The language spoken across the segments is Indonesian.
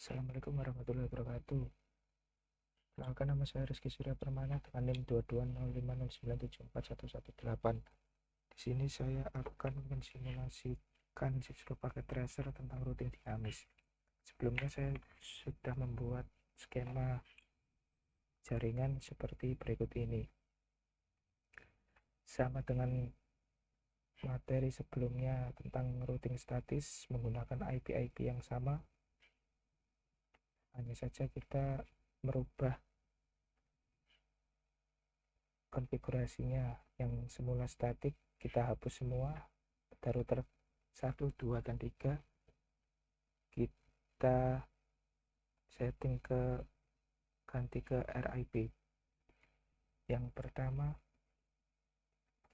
Assalamualaikum warahmatullahi wabarakatuh. Perkenalkan, nama saya Rizky Surya Permana dengan NIM 220509741118. Di sini saya akan mensimulasikan siswa paket tracer tentang routing dinamis. Sebelumnya saya sudah membuat skema jaringan seperti berikut ini. Sama dengan materi sebelumnya tentang routing statis menggunakan IP-IP yang sama, hanya saja kita merubah konfigurasinya. Yang semula statik kita hapus semua, pada router 1, 2, dan 3 kita setting ganti ke RIP. Yang pertama,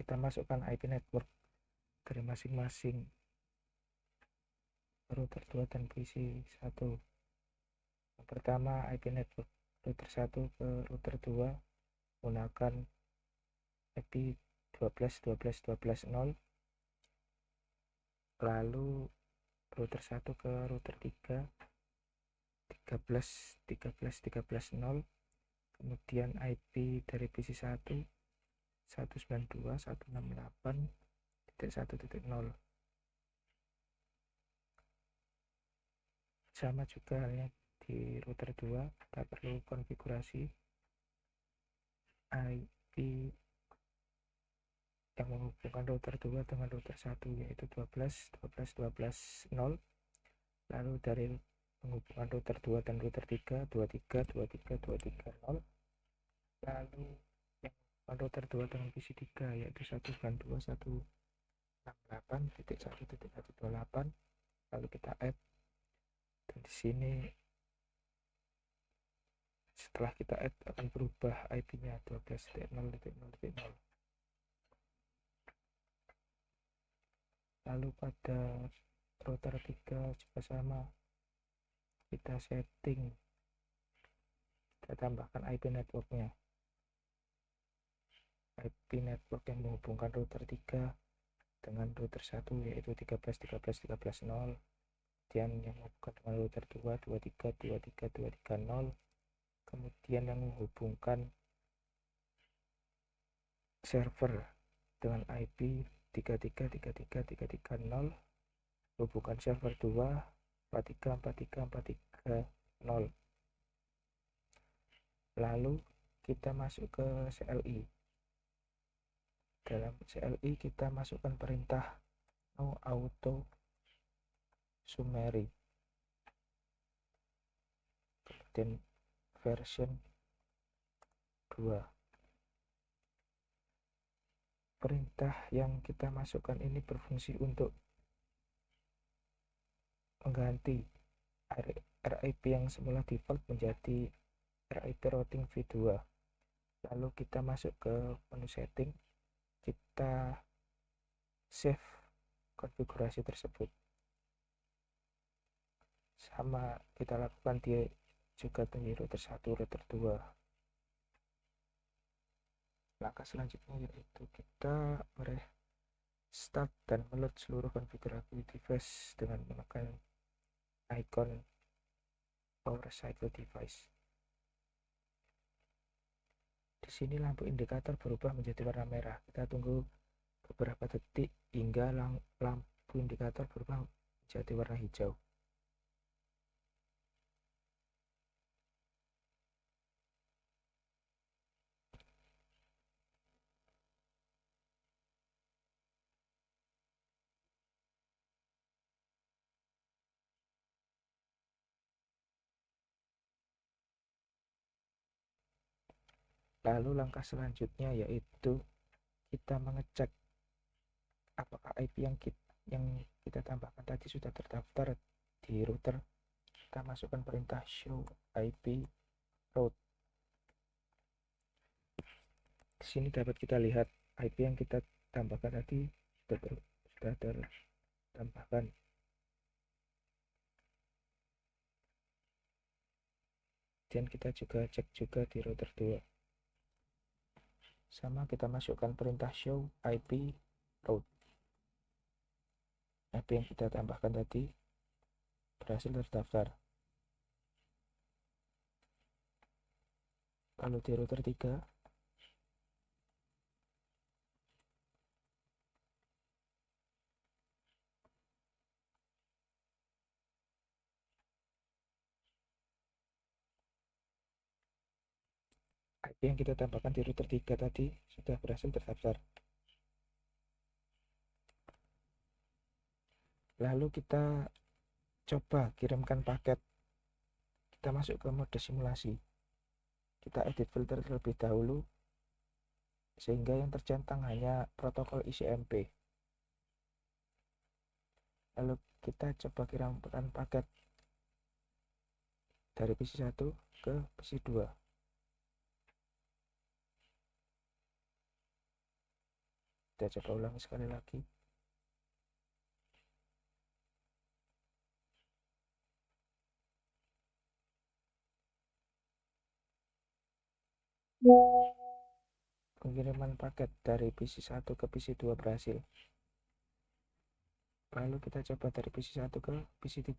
kita masukkan IP network dari masing-masing router 2 dan PC 1. Yang pertama, IP network router 1 ke router 2 menggunakan IP 12.12.12.0. Lalu router 1 ke router 3 13.13.13.0. Kemudian IP dari PC 1 192.168.1.0. Sama juga halnya di router 2, kita perlu konfigurasi IP yang menghubungkan router 2 dengan router 1, yaitu 12.12.12.0. Lalu dari penghubungan router 2 dan router 3 23.23.23.0. Lalu yang router 2 dengan PC 3 yaitu 192.168.1.128. lalu kita add, dan di sini setelah kita add akan berubah IP-nya 12.0.0.0. Lalu pada router 3 juga sama, kita setting, kita tambahkan IP networknya. IP network yang menghubungkan router 3 dengan router 1 yaitu 13.13.13.0. Kemudian yang menghubungkan dengan router 2 23.23.23.0. Kemudian yang menghubungkan server dengan IP 33.33.33.0. hubungan server 2 43.43.43.0. Lalu kita masuk ke CLI. Dalam CLI kita masukkan perintah no auto summary, kemudian version 2. Perintah yang kita masukkan ini berfungsi untuk mengganti RIP yang semula default menjadi RIP routing v2. Lalu kita masuk ke menu setting, kita save konfigurasi tersebut. Sama kita lakukan juga di router 1, router 2. Langkah selanjutnya yaitu kita merestart dan meload seluruh konfigurasi device dengan menekan icon power cycle device. Di sini lampu indikator berubah menjadi warna merah. Kita tunggu beberapa detik hingga lampu indikator berubah menjadi warna hijau. Lalu langkah selanjutnya yaitu kita mengecek apakah IP yang kita tambahkan tadi sudah terdaftar di router. Kita masukkan perintah show IP route. Di sini dapat kita lihat IP yang kita tambahkan tadi sudah tertambahkan. Dan kita juga cek juga di router 2. Sama, kita masukkan perintah show IP route. IP yang kita tambahkan tadi berhasil terdaftar. Lalu di router 3 IP yang kita tambahkan di router 3 tadi sudah berhasil terdaftar. Lalu kita coba kirimkan paket. Kita masuk ke mode simulasi. Kita edit filter terlebih dahulu sehingga yang tercentang hanya protokol ICMP. Lalu kita coba kirimkan paket dari PC1 ke PC2. Kita coba ulangi sekali lagi. Pengiriman paket dari PC1 ke PC2 berhasil. Lalu kita coba dari PC1 ke PC3.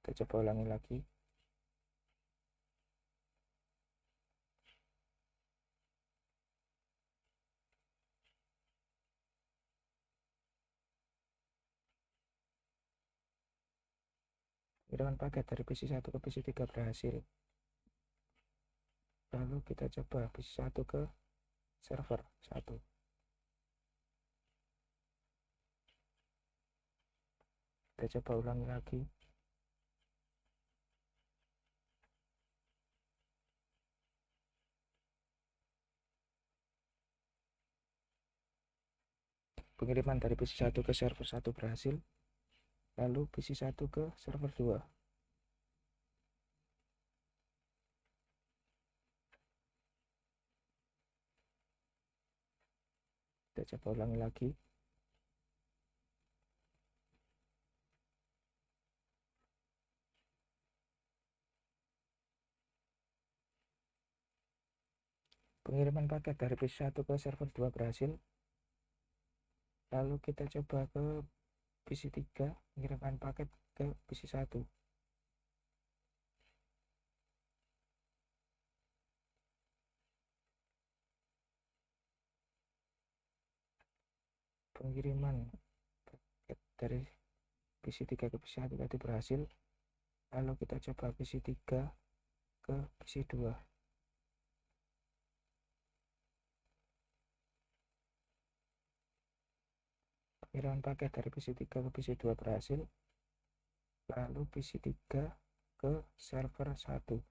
Kita coba ulangi lagi. Pengiriman paket dari PC1 ke PC3 berhasil. Lalu kita coba PC1 ke server 1. Kita coba ulangi lagi. Pengiriman dari PC1 ke server 1 berhasil. Lalu PC1 ke server 2. Kita coba ulangi lagi. Pengiriman paket dari PC1 ke server 2 berhasil. Lalu kita coba ke PC3, mengirimkan paket ke PC1. Pengiriman paket dari PC3 ke PC1 tadi berhasil. Lalu kita coba PC3 ke PC2. Pengiriman paket dari PC3 ke PC2 berhasil. Lalu PC3 ke server 1.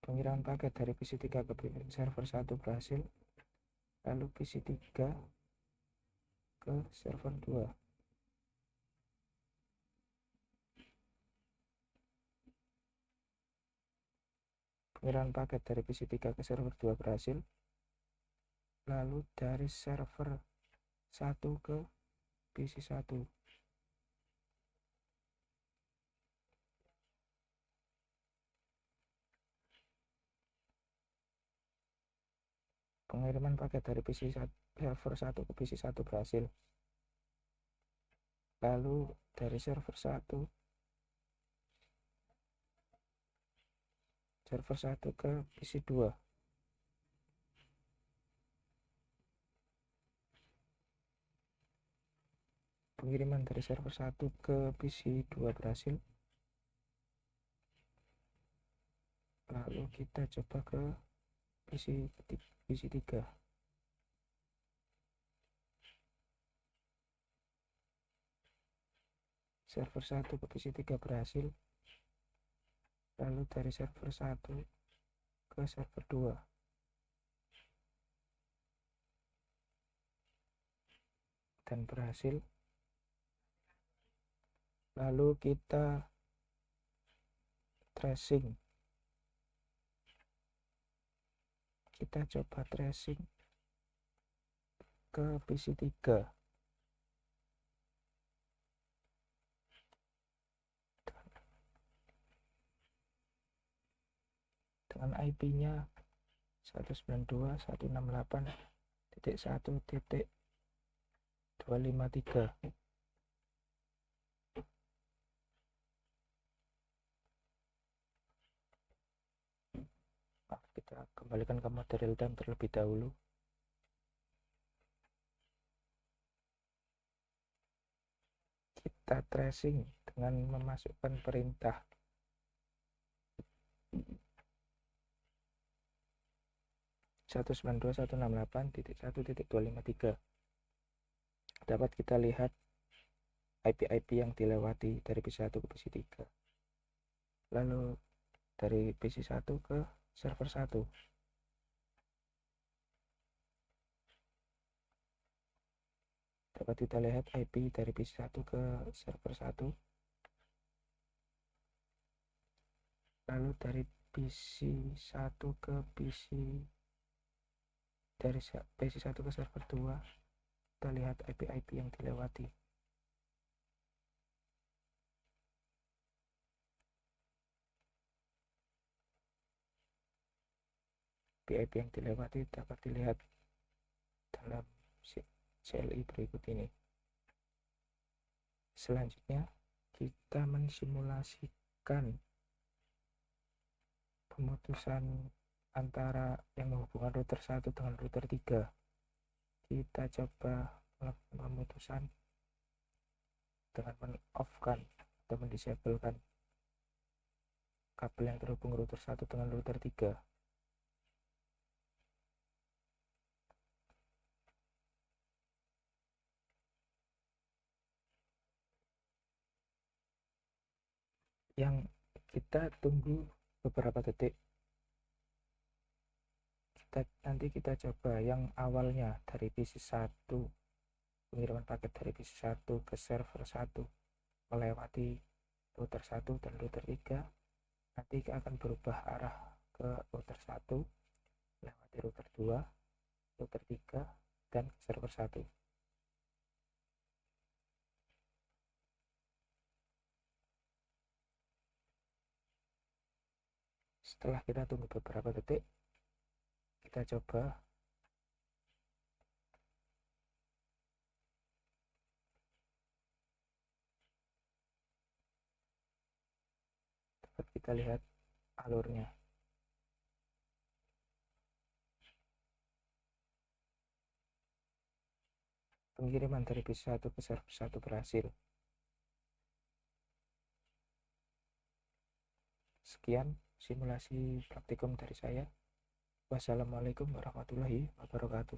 Pengiriman paket dari PC3 ke server 1 berhasil. Lalu PC3 ke server 2. Pengiriman paket dari PC3 ke server 2 berhasil. Lalu dari server 1 ke PC1. Pengiriman paket dari server 1 ke PC1 berhasil. Lalu dari server 1 ke PC2. Pengiriman dari server 1 ke PC2 berhasil. Lalu kita coba ke PC3. Server 1 ke PC3 berhasil. Lalu dari server 1 ke server 2. Dan berhasil. Lalu kita tracing. Kita coba tracing ke PC3. dengan IP-nya 192.168.1.253. Kita kembalikan ke mode real time terlebih dahulu. Kita tracing dengan memasukkan perintah (192.168.1.253). Dapat kita lihat IP-IP yang dilewati dari PC1 ke PC3, lalu dari PC1 ke server 1. Dapat kita lihat IP dari PC1 ke server 1, lalu dari PC1 ke PC1 ke server 2, kita lihat IP-IP yang dilewati. IP-IP yang dilewati dapat dilihat dalam CLI berikut ini. Selanjutnya, kita mensimulasikan pemutusan antara yang menghubungkan router 1 dengan router 3. Kita coba melakukan pemutusan dengan men-off-kan atau mendisablekan kabel yang terhubung router 1 dengan router 3. Yang kita tunggu beberapa detik. Nanti kita coba yang awalnya dari PC1, pengiriman paket dari PC1 ke server 1 melewati router 1 dan router 3, nanti akan berubah arah ke router 1, melewati router 2, router 3, dan ke server 1. Setelah kita tunggu beberapa detik, kita coba dapat kita lihat alurnya. Pengiriman dari PC1 ke server 1 berhasil. Sekian simulasi praktikum dari saya. Wassalamualaikum warahmatullahi wabarakatuh.